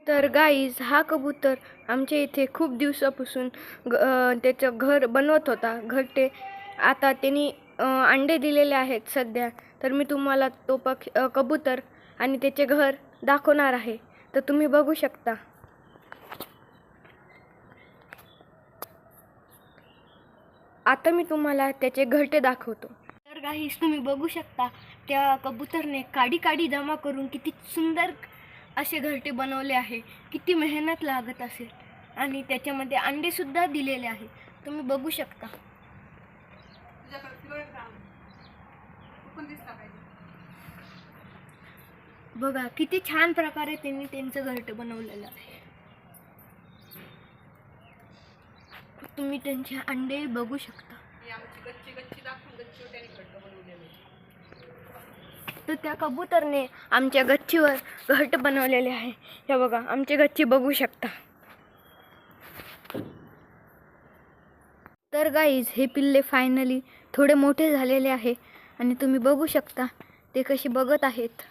तर गाईज हा कबूतर आमच्या इथे खूप दिवसापासून त्याचं घर बनवत होता. घरटे आता त्यांनी अंडे दिलेले आहेत सध्या. तर मी तुम्हाला तो कबूतर आणि त्याचे घर दाखवणार आहे. तर तुम्ही बघू शकता. आता मी तुम्हाला त्याचे घरटे दाखवतो. तर गाईज तुम्ही बघू शकता त्या कबूतरने काडी काडी जमा करून किती सुंदर असे घरटे बनवले आहे. किती मेहनत लागत असेल आणि त्याच्यामध्ये अंडे सुद्धा दिलेले आहे. तुम्ही बघू शकता. बघा किती छान प्रकारे त्यांनी त्यांचं घरटे बनवलेलं आहे. तुम्ही त्यांचे अंडे बघू शकता. तर त्या कबूतरने आमच्या गच्चीवर घरटे बनवलेले आहे. हे बघा आमची गच्ची बघू शकता. तर गाईज हे पिल्ले फायनली थोडे मोठे झालेले आहे आणि तुम्ही बघू शकता ते कसे बघत आहेत.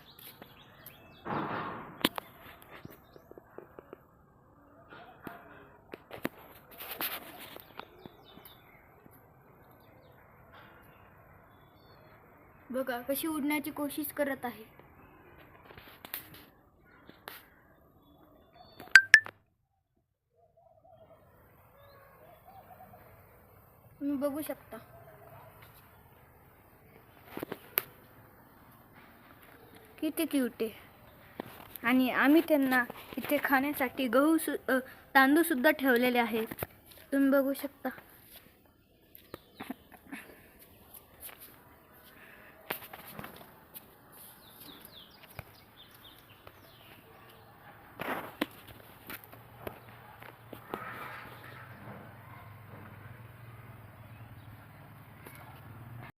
बघा कशी उडण्याची कोशिश करत आहे. तुम्ही बघू शकता. किती क्यूट आहे. आणि आम्ही त्यांना इथे खाण्यासाठी तांदूळ सुद्धा ठेवलेले आहेत. तुम्ही बघू शकता.